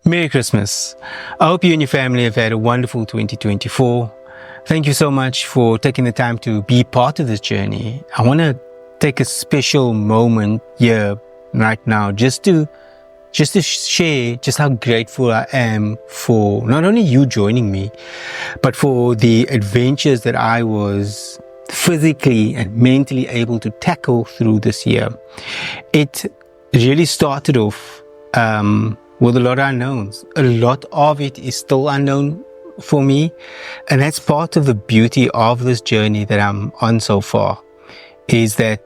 Merry Christmas. I hope you and your family have had a wonderful 2024. Thank you so much for taking the time to be part of this journey. I want to take a special moment here right now just to share just how grateful I am for not only you joining me, but for the adventures that I was physically and mentally able to tackle through this year. It really started off with a lot of unknowns. A lot of it is still unknown for me, and that's part of the beauty of this journey that I'm on so far, is that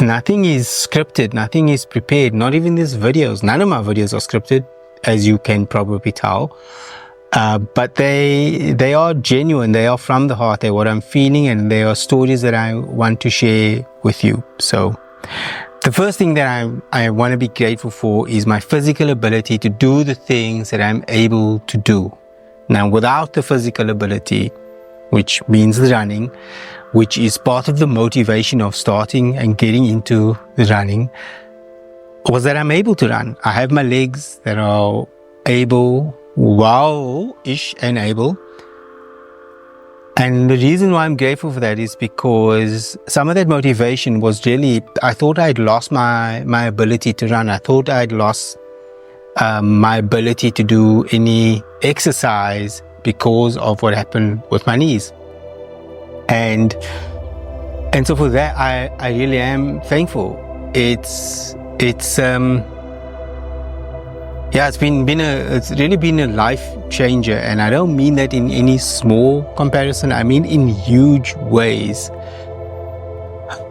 nothing is scripted, nothing is prepared, not even these videos. None of my videos are scripted, as you can probably tell, but they are genuine, they are from the heart, they're what I'm feeling, and they are stories that I want to share with you. So the first thing that I want to be grateful for is my physical ability to do the things that I'm able to do. Now, without the physical ability, which means the running, which is part of the motivation of starting and getting into the running, was that I'm able to run. I have my legs that are able, wow-ish and able. And the reason why I'm grateful for that is because some of that motivation was really, I thought I'd lost my ability to run. I thought I'd lost my ability to do any exercise because of what happened with my knees. And so for that, I really am thankful. It's really been a life changer, and I don't mean that in any small comparison. I mean in huge ways.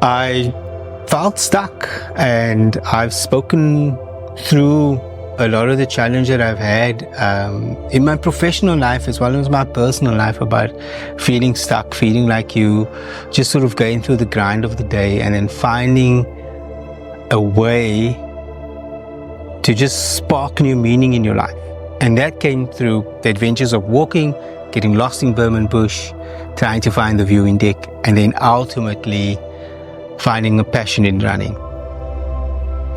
I felt stuck, and I've spoken through a lot of the challenge that I've had in my professional life as well as my personal life about feeling stuck, feeling like you just sort of going through the grind of the day and then finding a way to just spark new meaning in your life. And that came through the adventures of walking, getting lost in Burman Bush, trying to find the viewing deck, and then ultimately finding a passion in running.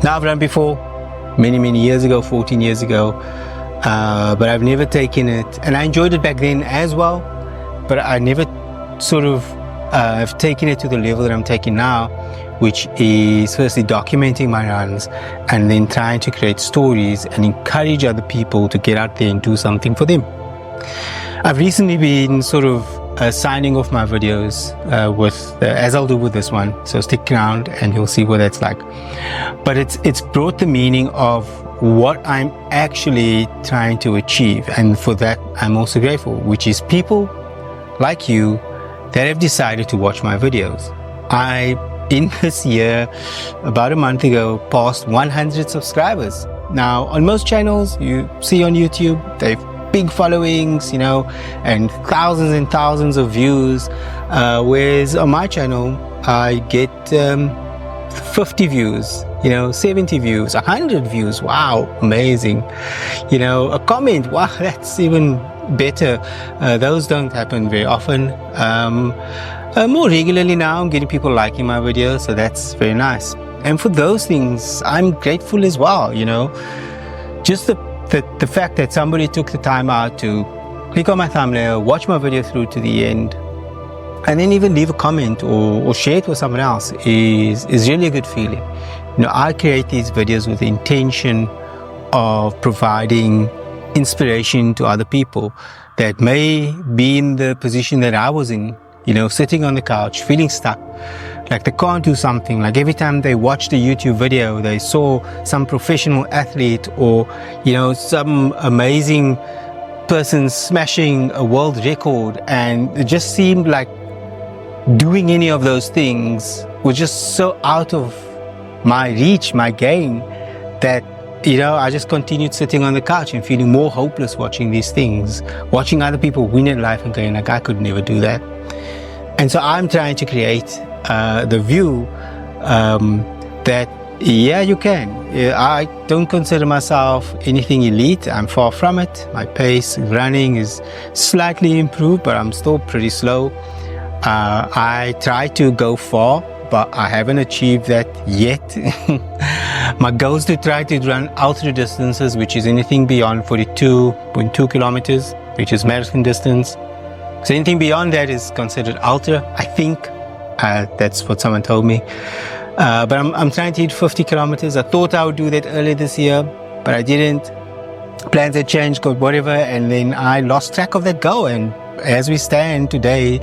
Now, I've run before, many years ago, 14 years ago, but I've never taken it, and I enjoyed it back then as well, but I never sort of have taken it to the level that I'm taking now, which is firstly documenting my runs and then trying to create stories and encourage other people to get out there and do something for them. I've recently been sort of signing off my videos as I'll do with this one, so stick around and you'll see what that's like. But it's brought the meaning of what I'm actually trying to achieve, and for that I'm also grateful, which is people like you that have decided to watch my videos. In this year, about a month ago, passed 100 subscribers. Now, on most channels you see on YouTube, they've big followings, and thousands and thousands of views, whereas on my channel I get 50 views, 70 views, 100 views. Wow, amazing. A comment, wow, that's even better. Those don't happen very often. More regularly now I'm getting people liking my videos, so that's very nice. And for those things I'm grateful as well. Just the fact that somebody took the time out to click on my thumbnail, watch my video through to the end, and then even leave a comment or share it with someone else is really a good feeling. I create these videos with the intention of providing inspiration to other people that may be in the position that I was in, sitting on the couch, feeling stuck, like they can't do something. Like every time they watched a YouTube video, they saw some professional athlete or, some amazing person smashing a world record, and it just seemed like doing any of those things was just so out of my reach, my game, that I just continued sitting on the couch and feeling more hopeless watching these things, watching other people win in life and going like, I could never do that. And so I'm trying to create the view that, yeah, you can. I don't consider myself anything elite. I'm far from it. My pace running is slightly improved, but I'm still pretty slow. I try to go far, but I haven't achieved that yet. My goal is to try to run ultra distances, which is anything beyond 42.2 kilometers, which is marathon distance. So anything beyond that is considered ultra, I think. That's what someone told me. But I'm trying to hit 50 kilometers. I thought I would do that earlier this year, but I didn't. Plans had changed, got whatever, and then I lost track of that goal. And as we stand today,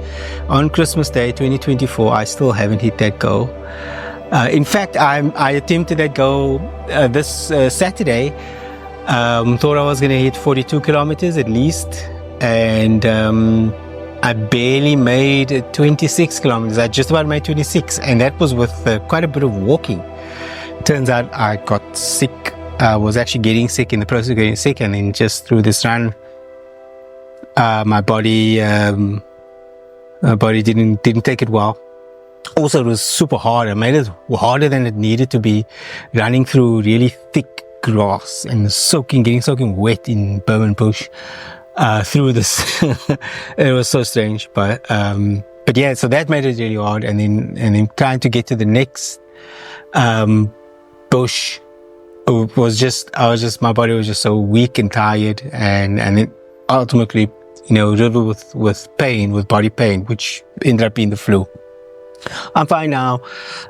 on Christmas Day 2024, I still haven't hit that goal. In fact, I attempted that goal this Saturday. Thought I was going to hit 42 kilometers at least, and I barely made 26 kilometers. I just about made 26, and that was with quite a bit of walking. Turns out I got sick. I was actually getting sick, in the process of getting sick, and then just through this run, my body didn't take it well. Also, it was super hard. I made it harder than it needed to be, running through really thick grass and getting soaking wet in Burman bush. Through this, it was so strange, but yeah, so that made it really hard, and then trying to get to the next bush my body was just so weak and tired, and then ultimately, riddled with pain, with body pain, which ended up being the flu. I'm fine now,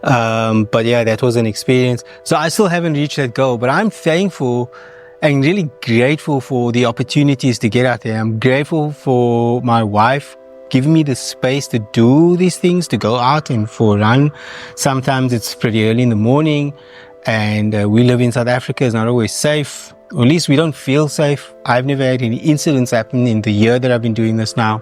but yeah, that was an experience. So I still haven't reached that goal, but I'm thankful and really grateful for the opportunities to get out there. I'm grateful for my wife giving me the space to do these things, to go out and for a run. Sometimes it's pretty early in the morning, and we live in South Africa. It's not always safe, or at least we don't feel safe. I've never had any incidents happen in the year that I've been doing this now.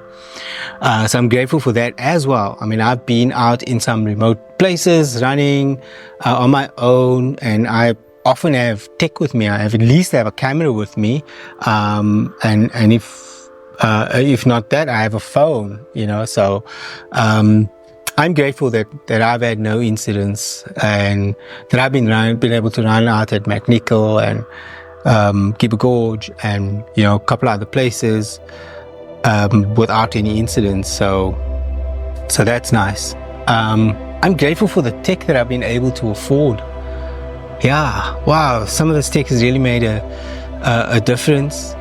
So I'm grateful for that as well. I mean, I've been out in some remote places running on my own, and I often have tech with me. I have at least have a camera with me, and if not that, I have a phone. So I'm grateful that I've had no incidents, and that I've been able to run out at McNichol and Kippa Gorge and a couple other places without any incidents. So that's nice. I'm grateful for the tech that I've been able to afford. Yeah, wow, some of this tech has really made a difference.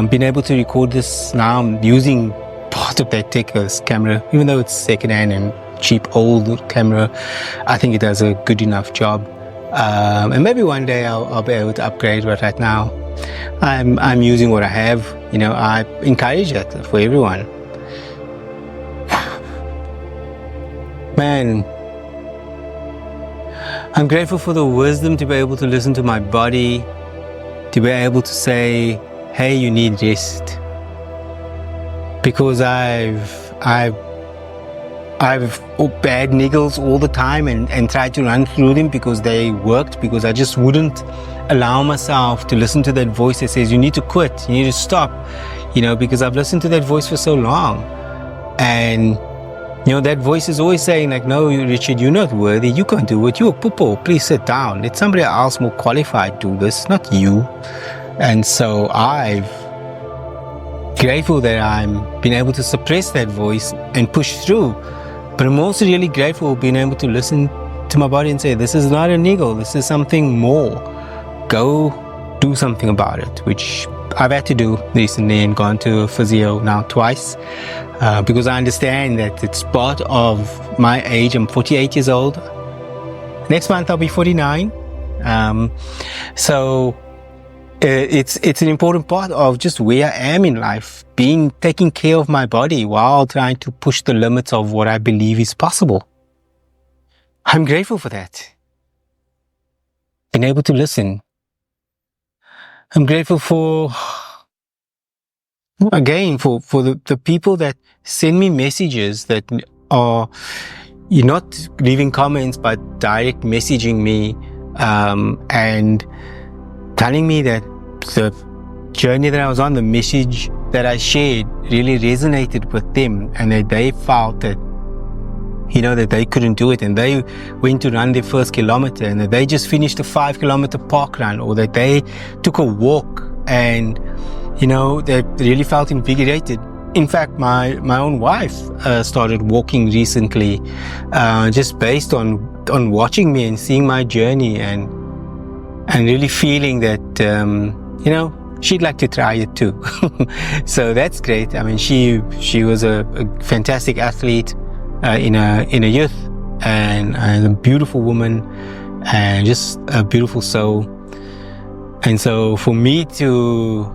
Being able to record this now, I'm using part of that tech, this camera, even though it's secondhand and cheap old camera. I think it does a good enough job. And maybe one day I'll be able to upgrade, but right now I'm using what I have. I encourage it for everyone. Man, I'm grateful for the wisdom to be able to listen to my body, to be able to say, hey, you need rest. Because I've had niggles all the time and tried to run through them because they worked, because I just wouldn't allow myself to listen to that voice that says, you need to quit, you need to stop, because I've listened to that voice for so long. And that voice is always saying like, no, Richard, you're not worthy. You can't do it. You're a poopo. Please sit down. Let somebody else more qualified do this, not you. And so I'm grateful that I'm being able to suppress that voice and push through. But I'm also really grateful being able to listen to my body and say, this is not a niggle. This is something more. Go do something about it, which I've had to do recently and gone to a physio now twice. Because I understand that it's part of my age. I'm 48 years old. Next month I'll be 49. So it's an important part of just where I am in life, taking care of my body while trying to push the limits of what I believe is possible. I'm grateful for that. Being able to listen. I'm grateful for the people that send me messages that are, you're not leaving comments, but direct messaging me, and telling me that the journey that I was on, the message that I shared really resonated with them, and that they felt that, that they couldn't do it, and they went to run their first kilometer, and that they just finished a 5-kilometer park run, or that they took a walk and they really felt invigorated. In fact, my own wife started walking recently, just based on watching me and seeing my journey, and and really feeling that, she'd like to try it too. So that's great. I mean, she was a fantastic athlete in a youth, and a beautiful woman, and just a beautiful soul. And so for me to,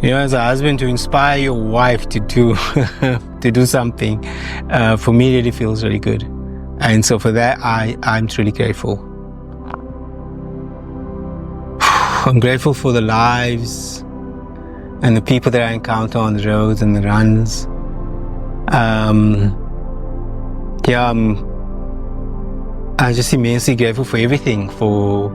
as a husband, to inspire your wife to do to do something, for me really feels really good. And so for that, I'm truly grateful. I'm grateful for the lives and the people that I encounter on the roads and the runs. I'm just immensely grateful for everything, for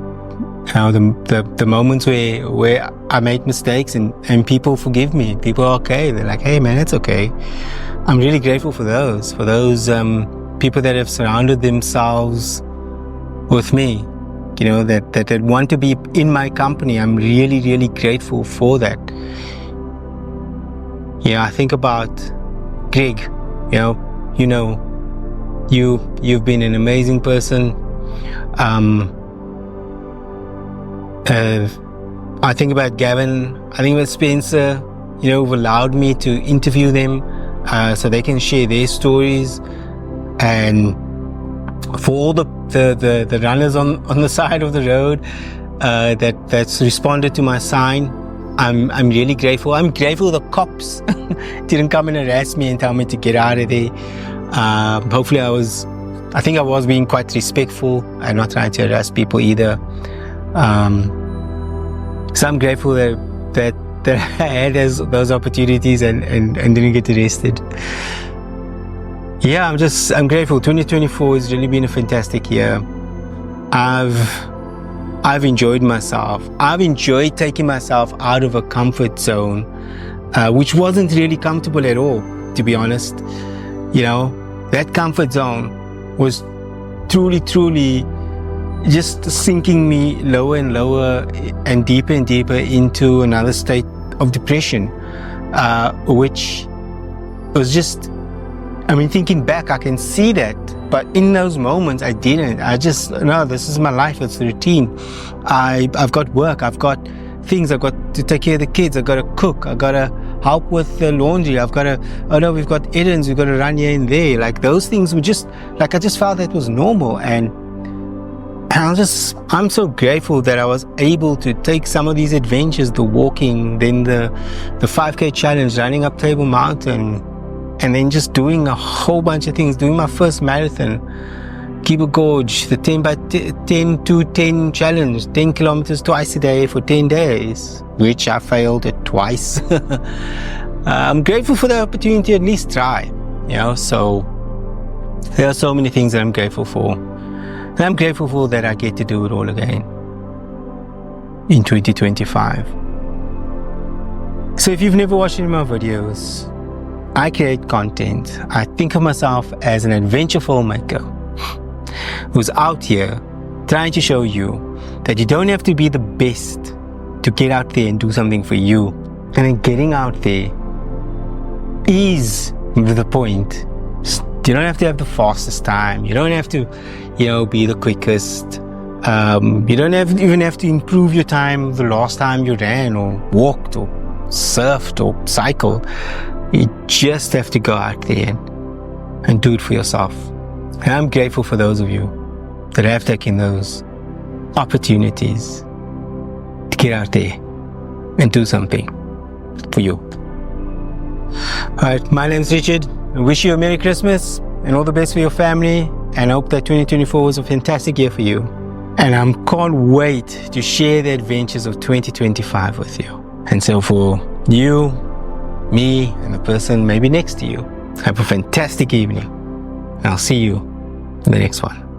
the moments where I make mistakes and people forgive me. People are okay. They're like, hey man, it's okay. I'm really grateful for those people that have surrounded themselves with me, that want to be in my company. I'm really, really grateful for that. I think about Greg. You've been an amazing person. I think about Gavin. I think about Spencer. Who've allowed me to interview them, so they can share their stories. And for all the runners on the side of the road that's responded to my sign, I'm really grateful. I'm grateful the cops didn't come and harass me and tell me to get out of there. Hopefully I think I was being quite respectful and not trying to harass people either. So I'm grateful that I had those opportunities and didn't get arrested. I'm grateful. 2024 has really been a fantastic year. I've enjoyed myself. I've enjoyed taking myself out of a comfort zone, which wasn't really comfortable at all, to be honest. That comfort zone was truly, truly just sinking me lower and lower and deeper into another state of depression, which was just, thinking back, I can see that. But in those moments, I didn't. I just, no, this is my life. It's the routine. I've got work. I've got things. I've got to take care of the kids. I've got to cook. I've got to help with the laundry. We've got errands. We've got to run here and there. Like those things were just, I just felt that was normal. And I'm so grateful that I was able to take some of these adventures, the walking, then the 5K challenge, running up Table Mountain, and then just doing a whole bunch of things, doing my first marathon, Kibo Gorge, the 10 by 10 to 10 challenge, 10 kilometers twice a day for 10 days, which I failed at twice. I'm grateful for the opportunity to at least try, so there are so many things that I'm grateful for. And I'm grateful for that I get to do it all again in 2025. So if you've never watched any of my videos, I create content. I think of myself as an adventure filmmaker who's out here trying to show you that you don't have to be the best to get out there and do something for you. And then getting out there is the point. You don't have to have the fastest time. You don't have to, be the quickest. You don't even have to improve your time the last time you ran or walked or surfed or cycled. You just have to go out there and do it for yourself. And I'm grateful for those of you that have taken those opportunities to get out there and do something for you. Alright, my name's Richard. I wish you a Merry Christmas and all the best for your family, and I hope that 2024 was a fantastic year for you. And I can't wait to share the adventures of 2025 with you. And so for you, me, and the person maybe next to you, have a fantastic evening. And I'll see you in the next one.